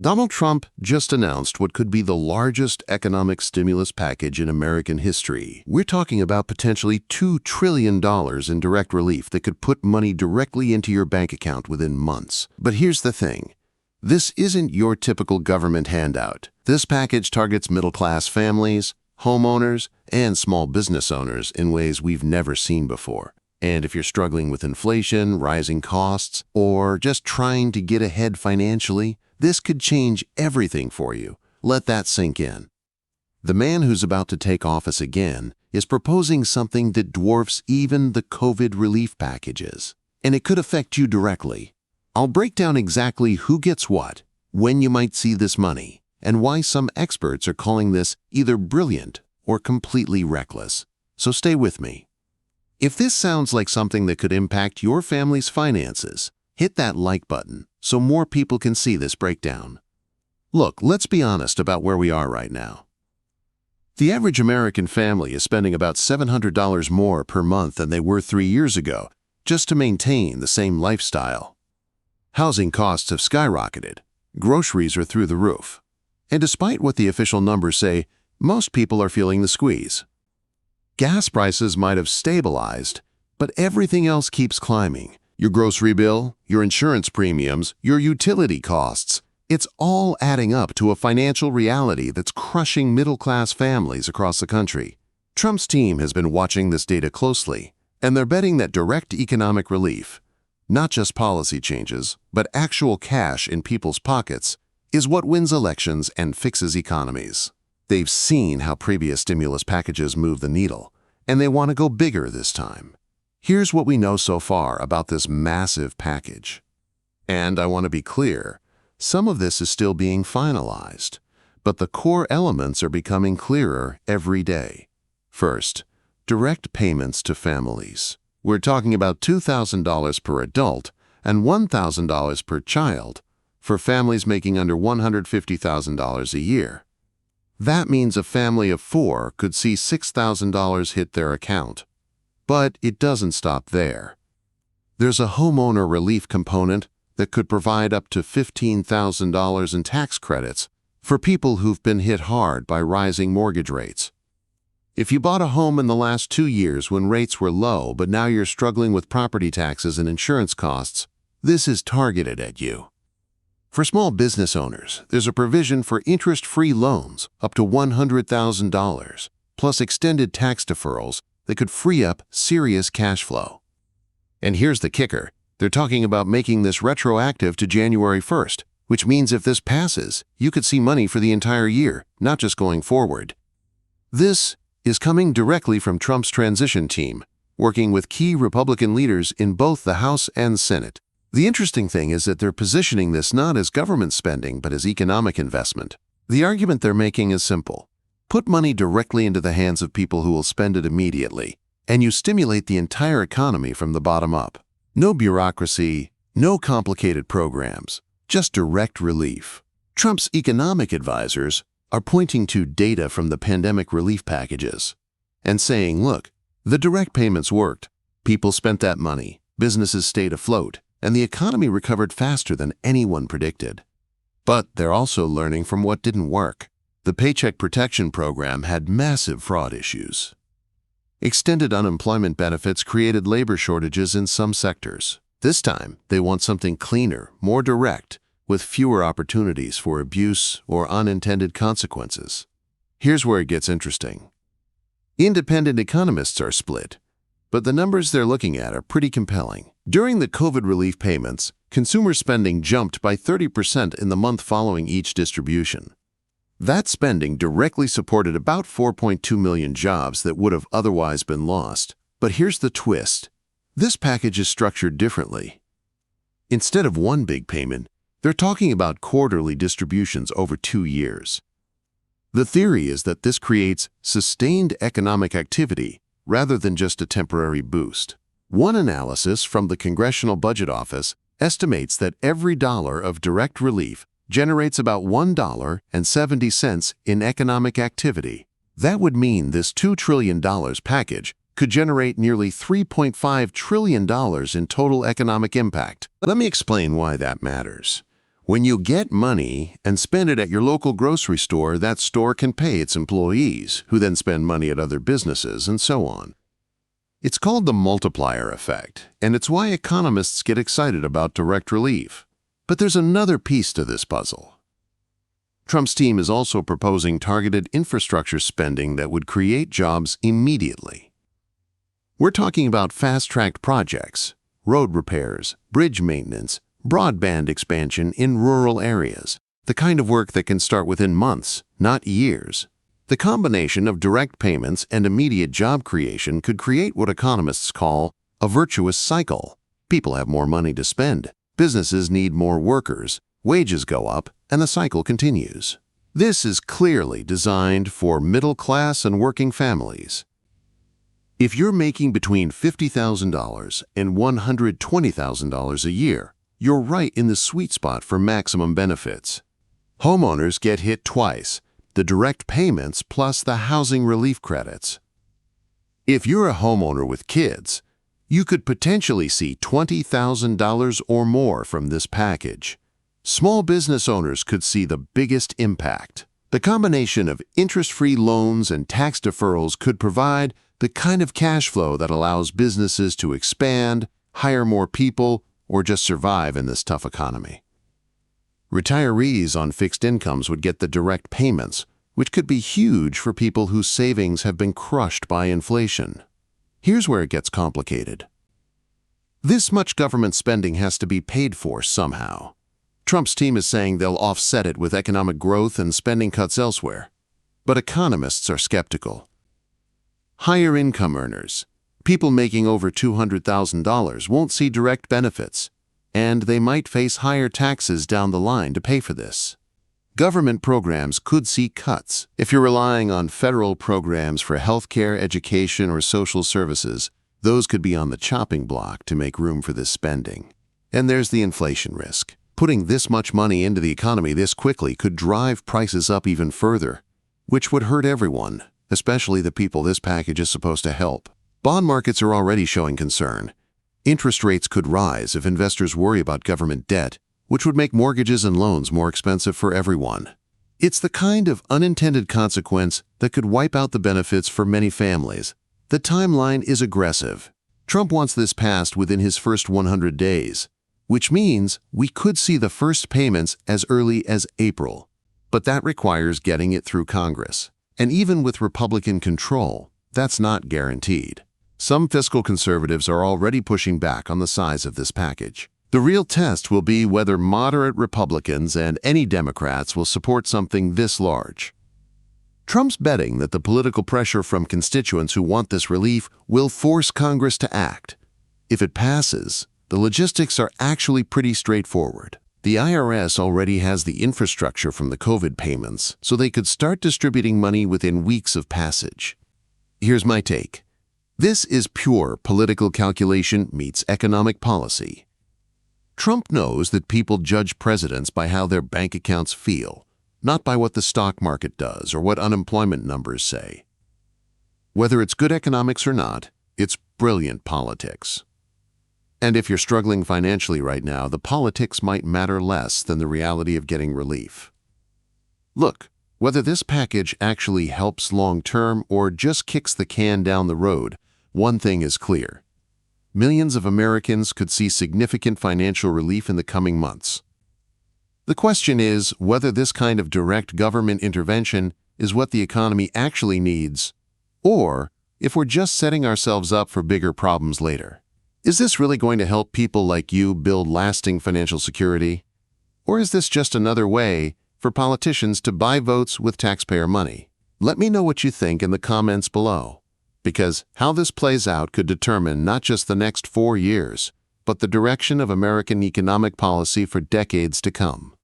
Donald Trump just announced what could be the largest economic stimulus package in American history. We're talking about potentially $2 trillion in direct relief that could put money directly into your bank account within months. But here's the thing. This isn't your typical government handout. This package targets middle-class families, homeowners, and small business owners in ways we've never seen before. And if you're struggling with inflation, rising costs, or just trying to get ahead financially, this could change everything for you. Let that sink in. The man who's about to take office again is proposing something that dwarfs even the COVID relief packages. And it could affect you directly. I'll break down exactly who gets what, when you might see this money, and why some experts are calling this either brilliant or completely reckless. So stay with me. If this sounds like something that could impact your family's finances, hit that like button so more people can see this breakdown. Look, let's be honest about where we are right now. The average American family is spending about $700 more per month than they were 3 years ago just to maintain the same lifestyle. Housing costs have skyrocketed, groceries are through the roof, and despite what the official numbers say, most people are feeling the squeeze. Gas prices might have stabilized, but everything else keeps climbing. Your grocery bill, your insurance premiums, your utility costs. It's all adding up to a financial reality that's crushing middle-class families across the country. Trump's team has been watching this data closely, and they're betting that direct economic relief, not just policy changes, but actual cash in people's pockets, is what wins elections and fixes economies. They've seen how previous stimulus packages move the needle, and they want to go bigger this time. Here's what we know so far about this massive package. And I want to be clear, some of this is still being finalized, but the core elements are becoming clearer every day. First, direct payments to families. We're talking about $2,000 per adult and $1,000 per child for families making under $150,000 a year. That means a family of 4 could see $6,000 hit their account. But it doesn't stop there. There's a homeowner relief component that could provide up to $15,000 in tax credits for people who've been hit hard by rising mortgage rates. If you bought a home in the last 2 years when rates were low, but now you're struggling with property taxes and insurance costs, this is targeted at you. For small business owners, there's a provision for interest-free loans up to $100,000, plus extended tax deferrals that could free up serious cash flow. And here's the kicker. They're talking about making this retroactive to January 1st, which means if this passes, you could see money for the entire year, not just going forward. This is coming directly from Trump's transition team, working with key Republican leaders in both the House and Senate. The interesting thing is that they're positioning this not as government spending, but as economic investment. The argument they're making is simple. Put money directly into the hands of people who will spend it immediately, and you stimulate the entire economy from the bottom up. No bureaucracy, no complicated programs, just direct relief. Trump's economic advisors are pointing to data from the pandemic relief packages and saying, look, the direct payments worked. People spent that money, businesses stayed afloat, and the economy recovered faster than anyone predicted. But they're also learning from what didn't work. The Paycheck Protection Program had massive fraud issues. Extended unemployment benefits created labor shortages in some sectors. This time, they want something cleaner, more direct, with fewer opportunities for abuse or unintended consequences. Here's where it gets interesting. Independent economists are split, but the numbers they're looking at are pretty compelling. During the COVID relief payments, consumer spending jumped by 30% in the month following each distribution. That spending directly supported about 4.2 million jobs that would have otherwise been lost. But here's the twist. This package is structured differently. Instead of one big payment, they're talking about quarterly distributions over 2 years. The theory is that this creates sustained economic activity rather than just a temporary boost. One analysis from the Congressional Budget Office estimates that every dollar of direct relief generates about $1.70 in economic activity. That would mean this $2 trillion package could generate nearly $3.5 trillion in total economic impact. Let me explain why that matters. When you get money and spend it at your local grocery store, that store can pay its employees, who then spend money at other businesses, and so on. It's called the multiplier effect, and it's why economists get excited about direct relief. But there's another piece to this puzzle. Trump's team is also proposing targeted infrastructure spending that would create jobs immediately. We're talking about fast-tracked projects, road repairs, bridge maintenance, broadband expansion in rural areas, the kind of work that can start within months, not years. The combination of direct payments and immediate job creation could create what economists call a virtuous cycle. People have more money to spend, businesses need more workers, wages go up, and the cycle continues. This is clearly designed for middle-class and working families. If you're making between $50,000 and $120,000 a year, you're right in the sweet spot for maximum benefits. Homeowners get hit twice, the direct payments plus the housing relief credits. If you're a homeowner with kids, you could potentially see $20,000 or more from this package. Small business owners could see the biggest impact. The combination of interest-free loans and tax deferrals could provide the kind of cash flow that allows businesses to expand, hire more people, or just survive in this tough economy. Retirees on fixed incomes would get the direct payments, which could be huge for people whose savings have been crushed by inflation. Here's where it gets complicated. This much government spending has to be paid for somehow. Trump's team is saying they'll offset it with economic growth and spending cuts elsewhere. But economists are skeptical. Higher income earners, people making over $200,000, won't see direct benefits, and they might face higher taxes down the line to pay for this. Government programs could see cuts. If you're relying on federal programs for healthcare, education, or social services, those could be on the chopping block to make room for this spending. And there's the inflation risk. Putting this much money into the economy this quickly could drive prices up even further, which would hurt everyone, especially the people this package is supposed to help. Bond markets are already showing concern. Interest rates could rise if investors worry about government debt, which would make mortgages and loans more expensive for everyone. It's the kind of unintended consequence that could wipe out the benefits for many families. The timeline is aggressive. Trump wants this passed within his first 100 days, which means we could see the first payments as early as April. But that requires getting it through Congress. And even with Republican control, that's not guaranteed. Some fiscal conservatives are already pushing back on the size of this package. The real test will be whether moderate Republicans and any Democrats will support something this large. Trump's betting that the political pressure from constituents who want this relief will force Congress to act. If it passes, the logistics are actually pretty straightforward. The IRS already has the infrastructure from the COVID payments, so they could start distributing money within weeks of passage. Here's my take. This is pure political calculation meets economic policy. Trump knows that people judge presidents by how their bank accounts feel, not by what the stock market does or what unemployment numbers say. Whether it's good economics or not, it's brilliant politics. And if you're struggling financially right now, the politics might matter less than the reality of getting relief. Look, whether this package actually helps long-term or just kicks the can down the road, one thing is clear. Millions of Americans could see significant financial relief in the coming months. The question is whether this kind of direct government intervention is what the economy actually needs, or if we're just setting ourselves up for bigger problems later. Is this really going to help people like you build lasting financial security? Or is this just another way for politicians to buy votes with taxpayer money? Let me know what you think in the comments below, because how this plays out could determine not just the next 4 years, but the direction of American economic policy for decades to come.